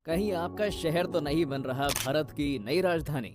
कहीं आपका शहर तो नहीं बन रहा भारत की नई राजधानी।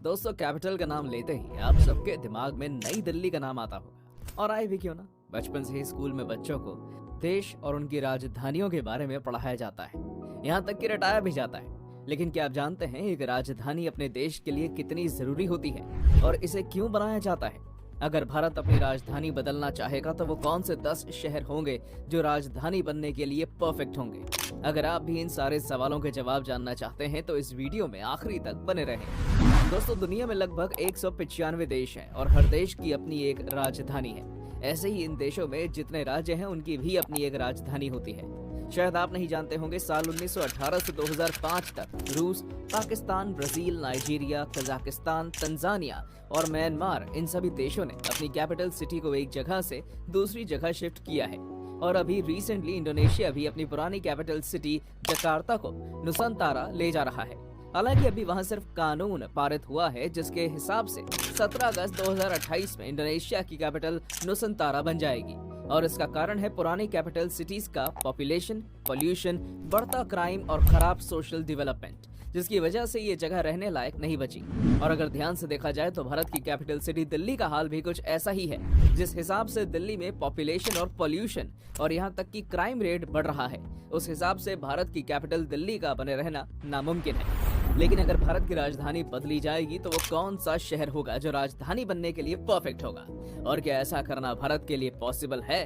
दोस्तों, कैपिटल का नाम लेते ही आप सबके दिमाग में नई दिल्ली का नाम आता होगा। और आए भी क्यों ना, बचपन से ही स्कूल में बच्चों को देश और उनकी राजधानियों के बारे में पढ़ाया जाता है, यहाँ तक कि रटाया भी जाता है। लेकिन क्या आप जानते हैं एक राजधानी अपने देश के लिए कितनी जरूरी होती है और इसे क्यों बनाया जाता है? अगर भारत अपनी राजधानी बदलना चाहेगा तो वो कौन से 10 शहर होंगे जो राजधानी बनने के लिए परफेक्ट होंगे? अगर आप भी इन सारे सवालों के जवाब जानना चाहते हैं तो इस वीडियो में आखिरी तक बने रहें। दोस्तों, दुनिया में लगभग 195 देश हैं और हर देश की अपनी एक राजधानी है। ऐसे ही इन देशों में जितने राज्य हैं उनकी भी अपनी एक राजधानी होती है। शायद आप नहीं जानते होंगे, साल 1918 से 2005 तक रूस, Pakistan, Brazil, Nigeria, Kazakhstan, Tanzania और म्यांमार, इन सभी देशों ने अपनी कैपिटल सिटी को एक जगह से दूसरी जगह शिफ्ट किया है। और अभी रिसेंटली इंडोनेशिया भी अपनी पुरानी कैपिटल सिटी जकार्ता को नुसंतारा ले जा रहा है। हालांकि अभी वहां सिर्फ कानून पारित हुआ है जिसके हिसाब से 17 अगस्त 2028 में इंडोनेशिया की कैपिटल नुसंतारा बन जाएगी। और इसका कारण है पुरानी कैपिटल सिटीज का पॉपुलेशन, पॉल्यूशन, बढ़ता क्राइम और खराब सोशल डेवलपमेंट, जिसकी वजह से ये जगह रहने लायक नहीं बची। और अगर ध्यान से देखा जाए तो भारत की कैपिटल सिटी दिल्ली का हाल भी कुछ ऐसा ही है। जिस हिसाब से दिल्ली में पॉपुलेशन और पॉल्यूशन और यहाँ तक कि क्राइम रेट बढ़ रहा है, उस हिसाब से भारत की कैपिटल दिल्ली का बने रहना नामुमकिन है। लेकिन अगर भारत की राजधानी बदली जाएगी तो वो कौन सा शहर होगा जो राजधानी बनने के लिए परफेक्ट होगा? और क्या ऐसा करना भारत के लिए पॉसिबल है?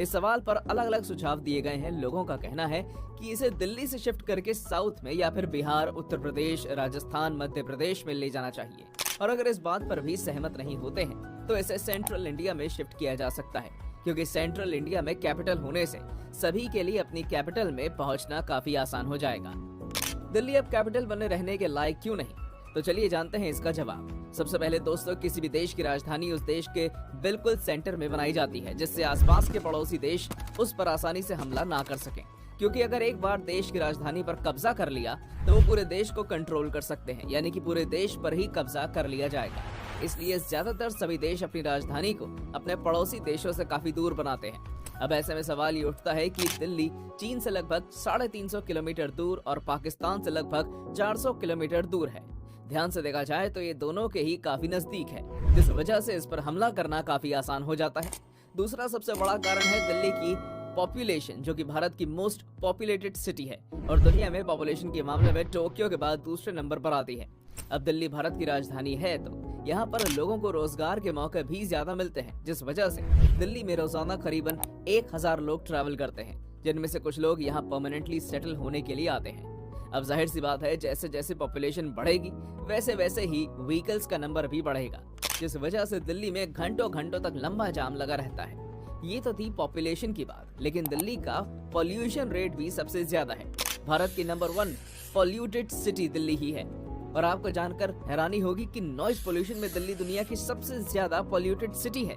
इस सवाल पर अलग अलग सुझाव दिए गए हैं। लोगों का कहना है कि इसे दिल्ली से शिफ्ट करके साउथ में या फिर बिहार, उत्तर प्रदेश, राजस्थान, मध्य प्रदेश में ले जाना चाहिए। और अगर इस बात पर भी सहमत नहीं होते हैं तो इसे सेंट्रल इंडिया में शिफ्ट किया जा सकता है, क्योंकि सेंट्रल इंडिया में कैपिटल होने से सभी के लिए अपनी कैपिटल में पहुंचना काफी आसान हो जाएगा। दिल्ली अब कैपिटल बने रहने के लायक क्यों नहीं? तो चलिए जानते हैं इसका जवाब। सबसे पहले दोस्तों, किसी भी देश की राजधानी उस देश के बिल्कुल सेंटर में बनाई जाती है, जिससे आसपास के पड़ोसी देश उस पर आसानी से हमला ना कर सकें। क्योंकि अगर एक बार देश की राजधानी पर कब्जा कर लिया तो वो पूरे देश को कंट्रोल कर सकते हैं, यानी कि पूरे देश पर ही कब्जा कर लिया जाएगा। इसलिए ज्यादातर सभी देश अपनी राजधानी को अपने पड़ोसी देशों से काफी दूर बनाते हैं। अब ऐसे में सवाल ये उठता है कि दिल्ली चीन से लगभग 350 किलोमीटर दूर और पाकिस्तान से लगभग 400 किलोमीटर दूर है। ध्यान से देखा जाए तो ये दोनों के ही काफी नजदीक है, जिस वजह से इस पर हमला करना काफी आसान हो जाता है। दूसरा सबसे बड़ा कारण है दिल्ली की पॉपुलेशन, जो कि भारत की मोस्ट पॉपुलेटेड सिटी है और दुनिया में पॉपुलेशन के मामले में टोक्यो के बाद दूसरे नंबर पर आती है। अब दिल्ली भारत की राजधानी है तो यहाँ पर लोगों को रोजगार के मौके भी ज्यादा मिलते हैं, जिस वजह से दिल्ली में रोजाना करीबन 1000 लोग ट्रैवल करते हैं, जिनमें से कुछ लोग यहाँ परमानेंटली सेटल होने के लिए आते हैं। अब जाहिर सी बात है, जैसे जैसे पॉपुलेशन बढ़ेगी वैसे वैसे ही व्हीकल्स का नंबर भी बढ़ेगा, जिस वजह से दिल्ली में घंटों घंटों तक लंबा जाम लगा रहता है। ये तो थी पॉपुलेशन की बात, लेकिन दिल्ली का पॉल्यूशन रेट भी सबसे ज्यादा है। भारत की नंबर 1 पॉल्यूटेड सिटी दिल्ली ही है। और आपको जानकर हैरानी होगी कि नॉइज पोल्यूशन में दिल्ली दुनिया की सबसे ज्यादा पॉल्यूटेड सिटी है।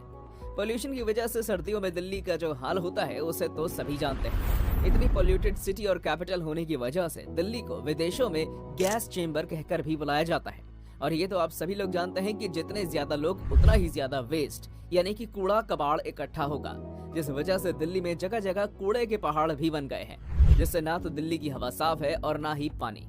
पोल्यूशन की वजह से सर्दियों में दिल्ली का जो हाल होता है उसे तो सभी जानते हैं। इतनी पॉल्यूटेड सिटी और कैपिटल होने की वजह से दिल्ली को विदेशों में गैस चेंबर कहकर भी बुलाया जाता है। और ये तो आप सभी लोग जानते हैं कि जितने ज्यादा लोग उतना ही ज्यादा वेस्ट, यानी कि कूड़ा कबाड़ इकट्ठा होगा, जिस वजह से दिल्ली में जगह जगह कूड़े के पहाड़ भी बन गए हैं, जिससे ना तो दिल्ली की हवा साफ है और ना ही पानी।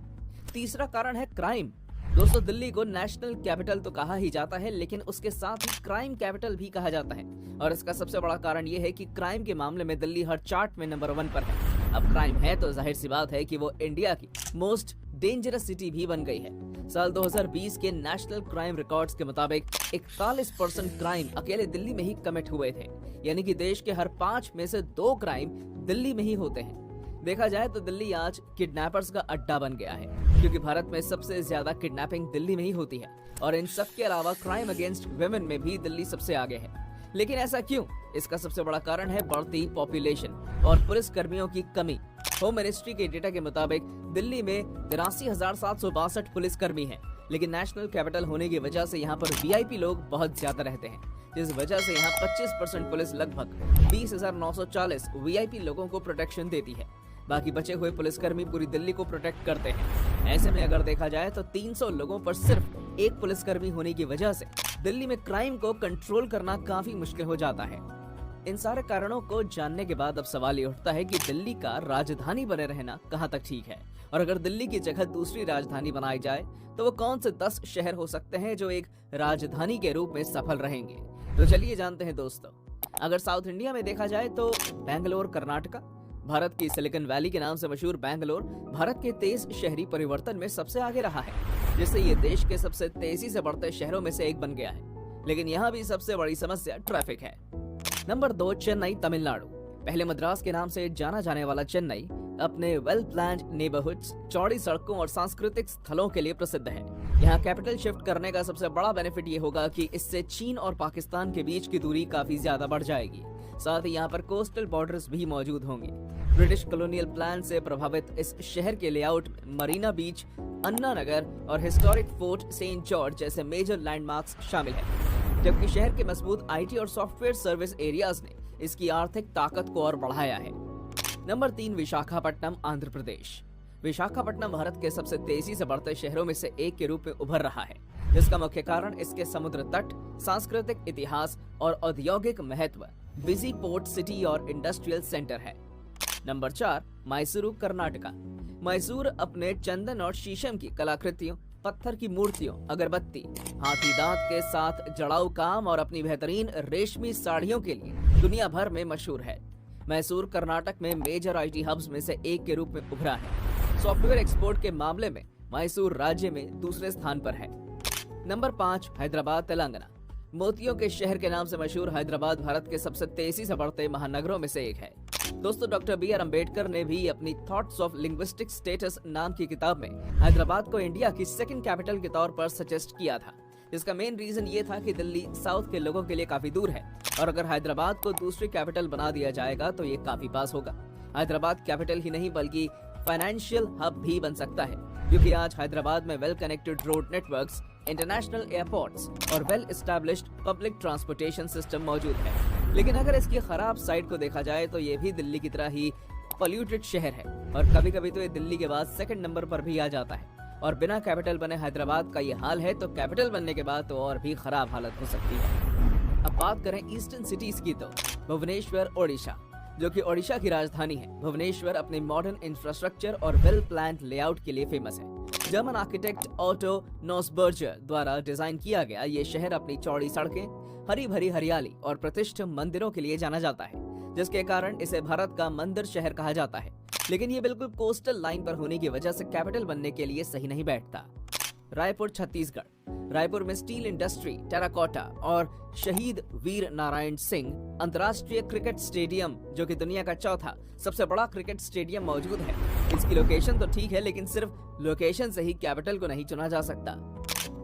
तीसरा कारण है क्राइम। दोस्तों, दिल्ली को नेशनल कैपिटल तो कहा ही जाता है, लेकिन उसके साथ ही क्राइम कैपिटल भी कहा जाता है। और इसका सबसे बड़ा कारण ये है कि क्राइम के मामले में दिल्ली हर चार्ट में नंबर 1 पर है। अब क्राइम है तो जाहिर सी बात है कि वो इंडिया की मोस्ट डेंजरस सिटी भी बन गई है। साल 2020 के नेशनल क्राइम रिकॉर्ड्स के मुताबिक 41% क्राइम अकेले दिल्ली में ही कमिट हुए थे, यानी कि देश के हर 5 में से 2 क्राइम दिल्ली में ही होते हैं। देखा जाए तो दिल्ली आज किडनैपर्स का अड्डा बन गया है, क्योंकि भारत में सबसे ज्यादा किडनैपिंग दिल्ली में ही होती है। और इन सब के अलावा क्राइम अगेंस्ट वुमेन में भी दिल्ली सबसे आगे है। लेकिन ऐसा क्यों? इसका सबसे बड़ा कारण है बढ़ती पॉपुलेशन और पुलिस कर्मियों की कमी। होम मिनिस्ट्री के डेटा के मुताबिक दिल्ली में 83,762 पुलिस कर्मी हैं, लेकिन नेशनल कैपिटल होने की वजह से यहाँ पर वीआईपी लोग बहुत ज्यादा रहते हैं, जिस वजह से यहाँ 25% पुलिस लगभग 20,940 वीआईपी लोगों को प्रोटेक्शन देती है। बाकी बचे हुए पुलिसकर्मी पूरी दिल्ली को प्रोटेक्ट करते हैं। ऐसे में अगर देखा जाए तो 300 लोगों पर सिर्फ एक पुलिसकर्मी होने की वजह से दिल्ली में क्राइम को कंट्रोल करना काफी मुश्किल हो जाता है। इन सारे कारणों को जानने के बाद अब सवाल ये उठता है कि दिल्ली का राजधानी बने रहना कहाँ तक ठीक है, और अगर दिल्ली की जगह दूसरी राजधानी बनाई जाए तो वो कौन से 10 शहर हो सकते हैं जो एक राजधानी के रूप में सफल रहेंगे। तो चलिए जानते हैं दोस्तों। अगर साउथ इंडिया में देखा जाए तो बेंगलोर कर्नाटका। भारत की सिलिकॉन वैली के नाम से मशहूर बेंगलोर भारत के तेज शहरी परिवर्तन में सबसे आगे रहा है, जिससे ये देश के सबसे तेजी से बढ़ते शहरों में से एक बन गया है। लेकिन यहाँ भी सबसे बड़ी समस्या ट्रैफिक है। नंबर 2, चेन्नई तमिलनाडु। पहले मद्रास के नाम से जाना जाने वाला चेन्नई अपने वेल प्लान्ड नेबरहुड्स, चौड़ी सड़कों और सांस्कृतिक स्थलों के लिए प्रसिद्ध है। यहाँ कैपिटल शिफ्ट करने का सबसे बड़ा बेनिफिट ये होगा कि इससे चीन और पाकिस्तान के बीच की दूरी काफी ज्यादा बढ़ जाएगी। साथ ही यहाँ पर कोस्टल बॉर्डर्स भी मौजूद होंगे। ब्रिटिश कॉलोनियल प्लान से प्रभावित इस शहर के लेआउट में मरीना बीच, अन्ना नगर और हिस्टोरिक फोर्ट सेंट जॉर्ज जैसे मेजर लैंडमार्क्स शामिल हैं। जबकि शहर के मजबूत आईटी और सॉफ्टवेयर सर्विस एरियाज ने इसकी आर्थिक ताकत को और बढ़ाया है। नंबर 3, विशाखापट्टनम आंध्र प्रदेश। विशाखापट्टनम भारत के सबसे तेजी से बढ़ते शहरों में से एक के रूप में उभर रहा है, जिसका मुख्य कारण इसके समुद्र तट, सांस्कृतिक इतिहास और औद्योगिक महत्व, बिजी पोर्ट सिटी और इंडस्ट्रियल सेंटर है। नंबर 4, मैसूरू कर्नाटका। मैसूर अपने चंदन और शीशम की कलाकृतियों, पत्थर की मूर्तियों, अगरबत्ती, हाथी दांत के साथ जड़ाऊ काम और अपनी बेहतरीन रेशमी साड़ियों के लिए दुनिया भर में मशहूर है। मैसूर कर्नाटक में मेजर आईटी हब्स में से एक के रूप में उभरा है। सॉफ्टवेयर एक्सपोर्ट के मामले में मैसूर राज्य में दूसरे स्थान पर है। नंबर 5, हैदराबाद तेलंगाना। मोतियों के शहर के नाम से मशहूर हैदराबाद भारत के सबसे तेजी से बढ़ते महानगरों में से एक है। दोस्तों, डॉक्टर BR अम्बेडकर ने भी अपनी थॉट्स ऑफ लिंग्विस्टिक स्टेटस नाम की किताब में हैदराबाद को इंडिया की सेकंड कैपिटल के तौर पर सजेस्ट किया था, जिसका मेन रीजन ये था कि दिल्ली साउथ के लोगों के लिए काफी दूर है और अगर हैदराबाद को दूसरी कैपिटल बना दिया जाएगा तो ये काफी पास होगा। हैदराबाद कैपिटल ही नहीं बल्कि फाइनेंशियल हब भी बन सकता है, क्योंकि आज हैदराबाद में well connected road networks, international airports और well established public transportation system मौजूद है। लेकिन अगर इसकी खराब साइड को देखा जाए तो ये भी दिल्ली की तरह ही पोल्यूटेड शहर है और कभी कभी तो ये दिल्ली के बाद सेकंड नंबर पर भी आ जाता है। और बिना कैपिटल बने हैदराबाद का ये हाल है तो कैपिटल बनने के बाद तो और भी खराब हालत हो सकती है। अब बात करें ईस्टर्न सिटीज की तो भुवनेश्वर ओडिशा, जो कि ओडिशा की राजधानी है। भुवनेश्वर अपने मॉडर्न इंफ्रास्ट्रक्चर और वेल प्लान्ड लेआउट के लिए फेमस है। जर्मन आर्किटेक्ट ऑटो नॉसबर्जर द्वारा डिजाइन किया गया ये शहर अपनी चौड़ी सड़कें, हरी भरी हरियाली और प्रतिष्ठित मंदिरों के लिए जाना जाता है, जिसके कारण इसे भारत का मंदिर शहर कहा जाता है। लेकिन ये बिल्कुल कोस्टल लाइन पर होने की वजह से कैपिटल बनने के लिए सही नहीं बैठता। रायपुर छत्तीसगढ़। रायपुर में स्टील इंडस्ट्री, टेराकोटा और शहीद वीर नारायण सिंह अंतर्राष्ट्रीय क्रिकेट स्टेडियम, जो कि दुनिया का चौथा सबसे बड़ा क्रिकेट स्टेडियम मौजूद है। इसकी लोकेशन तो ठीक है, लेकिन सिर्फ लोकेशन से ही कैपिटल को नहीं चुना जा सकता।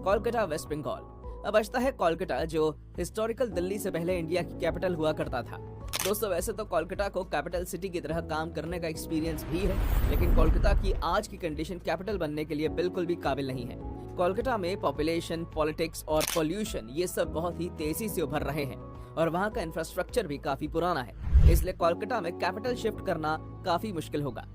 कोलकाता वेस्ट बंगाल। अब बचता है कोलकाता, जो हिस्टोरिकल दिल्ली से पहले इंडिया की कैपिटल हुआ करता था। दोस्तों, वैसे तो कोलकाता को कैपिटल सिटी की तरह काम करने का एक्सपीरियंस भी है, लेकिन कोलकाता की आज की कंडीशन कैपिटल बनने के लिए बिल्कुल भी काबिल नहीं है। कोलकाता में पॉपुलेशन, पॉलिटिक्स और पोल्यूशन ये सब बहुत ही तेजी से उभर रहे हैं और वहाँ का इंफ्रास्ट्रक्चर भी काफी पुराना है, इसलिए कोलकाता में कैपिटल शिफ्ट करना काफी मुश्किल होगा।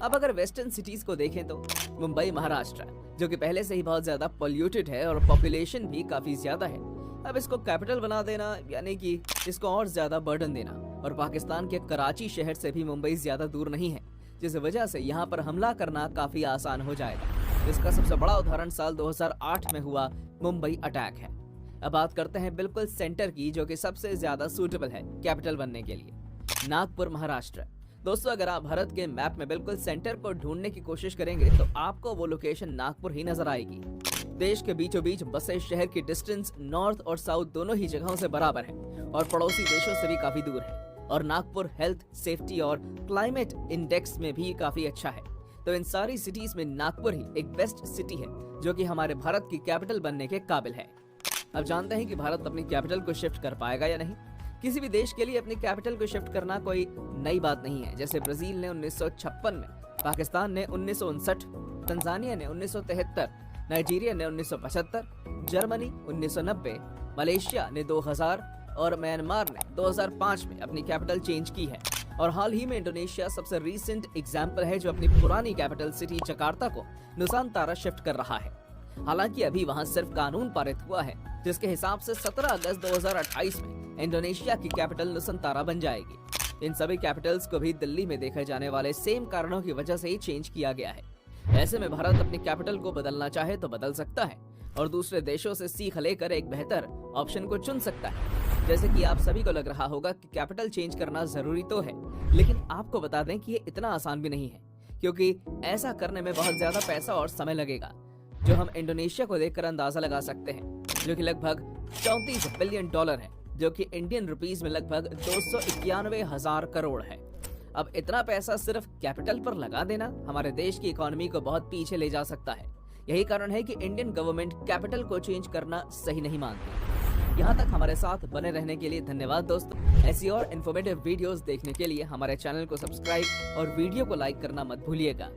अब अगर वेस्टर्न सिटीज को देखें तो मुंबई महाराष्ट्र, जो कि पहले से ही बहुत ज्यादा पोल्यूटेड है और पॉपुलेशन भी काफी ज्यादा है। अब इसको कैपिटल बना देना यानी कि इसको और ज्यादा बर्डन देना, और पाकिस्तान के कराची शहर से भी मुंबई ज्यादा दूर नहीं है, जिस वजह से यहाँ पर हमला करना काफी आसान हो जाएगा। इसका सबसे बड़ा उदाहरण साल 2008 में हुआ मुंबई अटैक है। अब बात करते हैं बिल्कुल सेंटर की, जो कि सबसे ज्यादा सूटेबल है कैपिटल बनने के लिए, नागपुर महाराष्ट्र। दोस्तों, अगर आप भारत के मैप में बिल्कुल सेंटर को ढूंढने की कोशिश करेंगे तो आपको वो लोकेशन नागपुर ही नजर आएगी। देश के बीचों बीच बसे शहर की डिस्टेंस नॉर्थ और साउथ दोनों ही जगहों से बराबर है और पड़ोसी देशों से भी काफी दूर है। और नागपुर हेल्थ, सेफ्टी और क्लाइमेट इंडेक्स में भी काफी अच्छा है। तो इन सारी सिटीज में नागपुर ही एक बेस्ट सिटी है, जो कि हमारे भारत की कैपिटल बनने के काबिल है। अब जानते हैं कि भारत अपनी कैपिटल को शिफ्ट कर पाएगा या नहीं। किसी भी देश के लिए अपनी कैपिटल को शिफ्ट करना कोई नई बात नहीं है। जैसे ब्राजील ने 1956 में, पाकिस्तान ने 1959, तंजानिया ने 1973, नाइजीरिया ने 1975, जर्मनी 1990, मलेशिया ने 2000 और म्यांमार ने 2005 में अपनी कैपिटल चेंज की है। और हाल ही में इंडोनेशिया सबसे रीसेंट एग्जाम्पल है, जो अपनी पुरानी कैपिटल सिटी जकार्ता को नुसानतारा शिफ्ट कर रहा है। हालांकि अभी वहां सिर्फ कानून पारित हुआ है, जिसके हिसाब से 17 अगस्त 2028 में इंडोनेशिया की कैपिटल नुसंतारा बन जाएगी। इन सभी कैपिटल्स को भी दिल्ली में देखे जाने वाले सेम कारणों की वजह से ही चेंज किया गया है। ऐसे में भारत अपनी कैपिटल को बदलना चाहे तो बदल सकता है और दूसरे देशों से सीख लेकर एक बेहतर ऑप्शन को चुन सकता है। जैसे कि आप सभी को लग रहा होगा कि कैपिटल चेंज करना जरूरी तो है, लेकिन आपको बता दें कि ये इतना आसान भी नहीं है, क्योंकि ऐसा करने में बहुत ज्यादा पैसा और समय लगेगा, जो हम इंडोनेशिया को देखकर अंदाजा लगा सकते हैं, जो कि लगभग 34 बिलियन डॉलर है, जो कि इंडियन रुपीस में लगभग 291,000 करोड़ है। अब इतना पैसा सिर्फ कैपिटल पर लगा देना हमारे देश की इकोनॉमी को बहुत पीछे ले जा सकता है। यही कारण है कि इंडियन गवर्नमेंट कैपिटल को चेंज करना सही नहीं मानती। यहाँ तक हमारे साथ बने रहने के लिए धन्यवाद दोस्तों। ऐसी और इन्फॉर्मेटिव वीडियोस देखने के लिए हमारे चैनल को सब्सक्राइब और वीडियो को लाइक करना मत भूलिएगा।